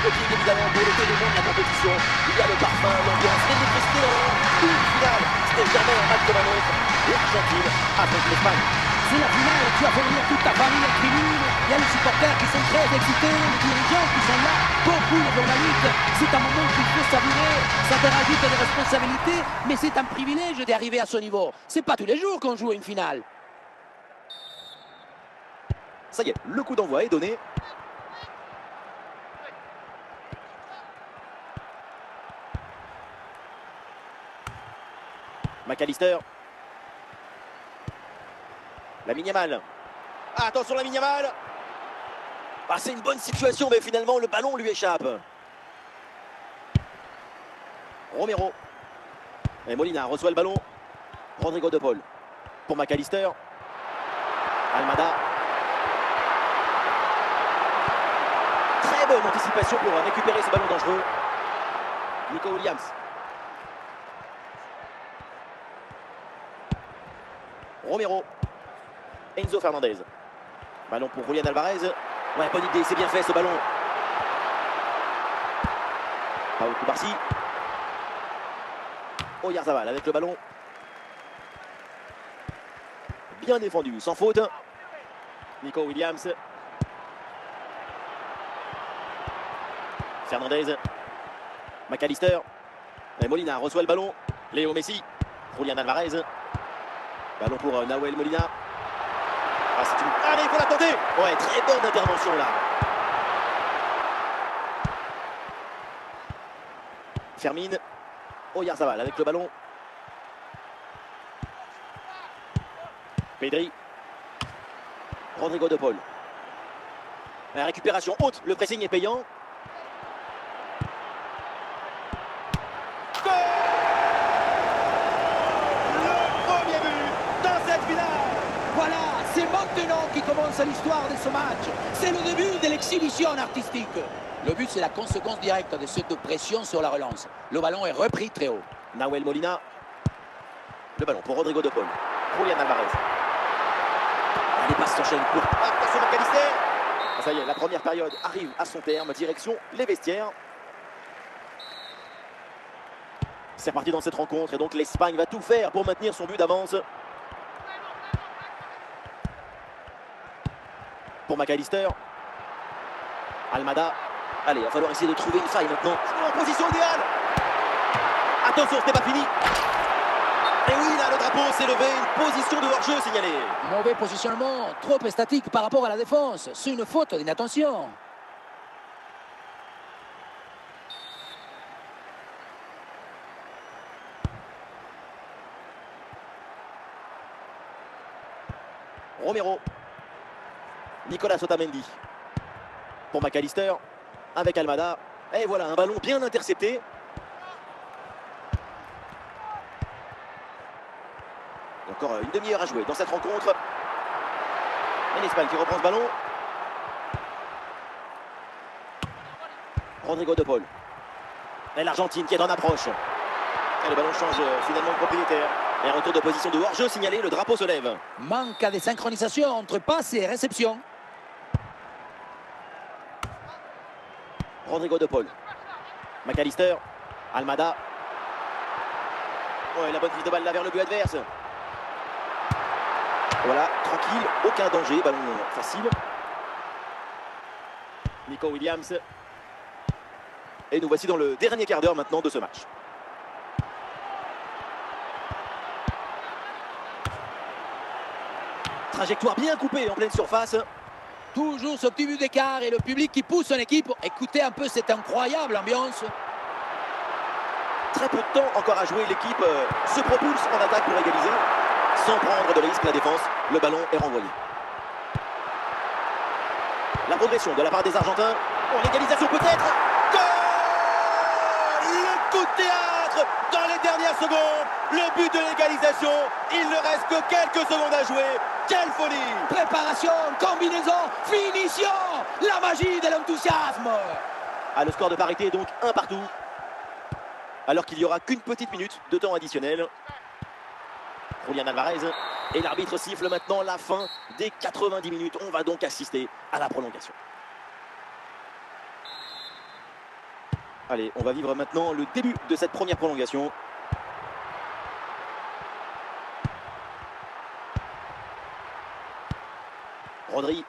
footing évidemment pour le dénouement de la compétition. Il y a le parfum, l'ambiance, l'électricité dans l'air. Une finale, c'était jamais un match comme un autre. L'Argentine affronte l'Espagne. C'est la finale, tu vas faire venir toute ta famille en tribune. Il y a les supporters qui sont très excités, les dirigeants qui sont là, beaucoup de journalistes. C'est un moment qu'il faut savourer, ça te rajoute des responsabilités, mais c'est un privilège d'arriver à ce niveau. C'est pas tous les jours qu'on joue une finale. Ça y est, le coup d'envoi est donné. McAllister. Lamine Yamal. Attention Lamine Yamal. Ah, c'est une bonne situation, mais finalement le ballon lui échappe. Romero. Et Molina reçoit le ballon. Rodrigo de Paul. Pour McAllister. Almada. Très bonne anticipation pour récupérer ce ballon dangereux. Nico Williams. Romero. Enzo Fernandez. Ballon pour Julián Alvarez. Ouais, bonne idée, c'est bien fait ce ballon. Paul Kubarsi. Oyarzabal avec le ballon. Bien défendu, sans faute. Nico Williams. Fernandez. McAllister. Et Molina reçoit le ballon. Léo Messi. Julián Alvarez. Ballon pour Nahuel Molina. Ah, c'est une... Allez, il faut la tenter. Ouais, très bonne intervention là. Fermine. Oyarzabal avec le ballon. Pedri. Rodrigo de Paul. La récupération haute, le pressing est payant. Goal! Le premier but dans cette finale. Voilà, c'est maintenant qui commence l'histoire de ce match. C'est le début de l'exhibition artistique. Le but, c'est la conséquence directe de cette pression sur la relance. Le ballon est repris très haut. Nahuel Molina. Le ballon pour Rodrigo de Paul. Julián Alvarez. Les passes s'enchaînent pour... Attention McAllister. Ah, ça y est, la première période arrive à son terme. Direction les vestiaires. C'est parti dans cette rencontre et donc l'Espagne va tout faire pour maintenir son but d'avance. Pour McAllister. Almada. Allez, il va falloir essayer de trouver une faille maintenant. En position idéale. Attention, ce n'est pas fini. Et oui, là, le drapeau s'est levé. Une position de hors-jeu signalée. Mauvais positionnement, trop statique par rapport à la défense. C'est une faute d'inattention. Romero. Nicolas Otamendi. Pour McAllister. Avec Almada. Et voilà, un ballon bien intercepté. Encore une demi-heure à jouer dans cette rencontre. Et l'Espagne qui reprend ce ballon. Rodrigo de Paul. Et l'Argentine qui est en approche. Et le ballon change finalement de propriétaire. Et un retour de position de hors-jeu signalé, le drapeau se lève. Manque de synchronisation entre passe et réception. Rodrigo de Paul. McAllister. Almada. Ouais, la bonne prise de balle là vers le but adverse. Voilà, tranquille, aucun danger, ballon facile. Nico Williams. Et nous voici dans le dernier quart d'heure maintenant de ce match. Trajectoire bien coupée en pleine surface. Toujours ce petit but d'écart et le public qui pousse son équipe. Écoutez un peu cette incroyable ambiance. Très peu de temps encore à jouer, l'équipe se propulse en attaque pour égaliser. Sans prendre de risque, la défense, le ballon est renvoyé. La progression de la part des Argentins. Oh, l'égalisation peut-être. Goal! Le coup de théâtre dans les dernières secondes. Le but de l'égalisation. Il ne reste que quelques secondes à jouer. Quelle folie! Préparation, combinaison, finition. La magie de l'enthousiasme. Ah, le score de parité est donc 1 partout. Alors qu'il n'y aura qu'une petite minute de temps additionnel. Julián Alvarez. Et l'arbitre siffle maintenant la fin des 90 minutes. On va donc assister à la prolongation. Allez, on va vivre maintenant le début de cette première prolongation. Rodri.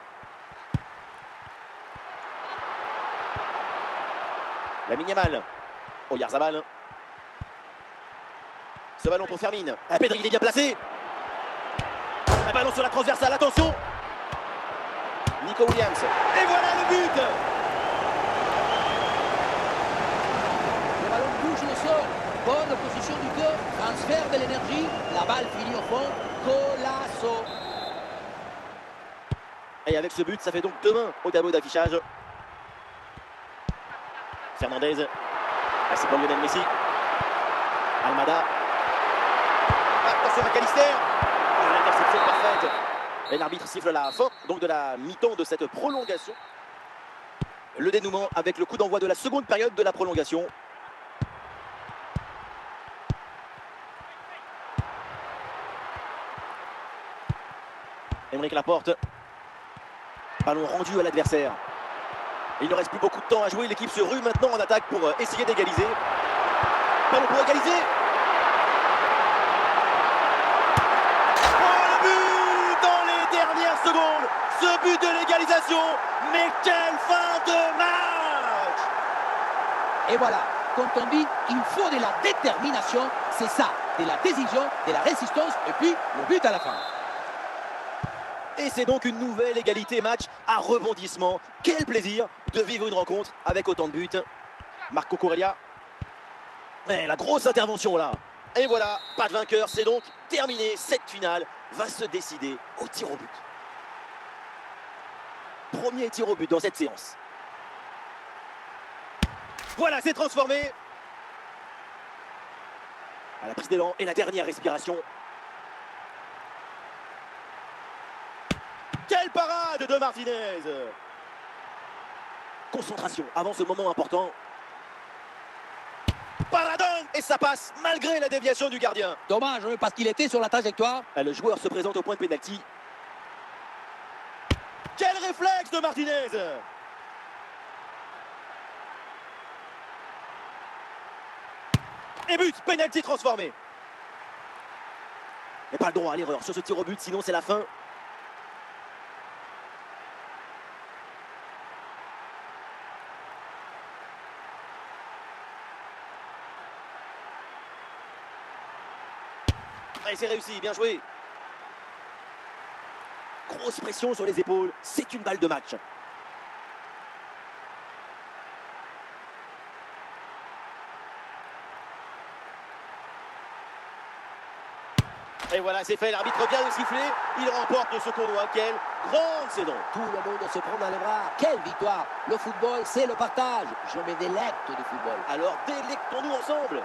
Lamine Yamal. Oyarzabal. Ce ballon pour Fermin. Pedri, il est bien placé. Un ballon sur la transversale, attention. Nico Williams. Et voilà le but. Le ballon touche le sol. Bonne position du cœur. Transfert de l'énergie. La balle finit au fond. Golasso. Et avec ce but, ça fait donc 2-1 au tableau d'affichage. Fernandez. Ah, c'est pour Lionel Messi. Almada. Attention à Calister. L'interception parfaite. Et l'arbitre siffle la fin donc de la mi-temps de cette prolongation. Le dénouement avec le coup d'envoi de la seconde période de la prolongation. Aymeric Laporte. Ballon rendu à l'adversaire. Il ne reste plus beaucoup de temps à jouer. L'équipe se rue maintenant en attaque pour essayer d'égaliser. Ballon pour égaliser. Oh, le but dans les dernières secondes. Ce but de l'égalisation. Mais quelle fin de match! Et voilà, quand on dit il faut de la détermination, c'est ça, de la décision, de la résistance et puis le but à la fin. Et c'est donc une nouvelle égalité match à rebondissement. Quel plaisir de vivre une rencontre avec autant de buts. Marco Corella. Et la grosse intervention là. Et voilà, pas de vainqueur, c'est donc terminé. Cette finale va se décider au tir au but. Premier tir au but dans cette séance. Voilà, c'est transformé. À la prise d'élan et la dernière respiration. Quelle parade de Martinez! Concentration avant ce moment important. Paradon! Et ça passe malgré la déviation du gardien. Dommage parce qu'il était sur la trajectoire. Le joueur se présente au point de pénalty. Quel réflexe de Martinez! Et but, pénalty transformé. Mais pas le droit à l'erreur sur ce tir au but, sinon c'est la fin. Et c'est réussi, bien joué. Grosse pression sur les épaules, c'est une balle de match. Et voilà, c'est fait, l'arbitre vient de siffler, il remporte ce tournoi. Quelle grande saison! Tout le monde se prend dans les bras. Quelle victoire! Le football, c'est le partage. Je me délecte du football. Alors délectons-nous ensemble.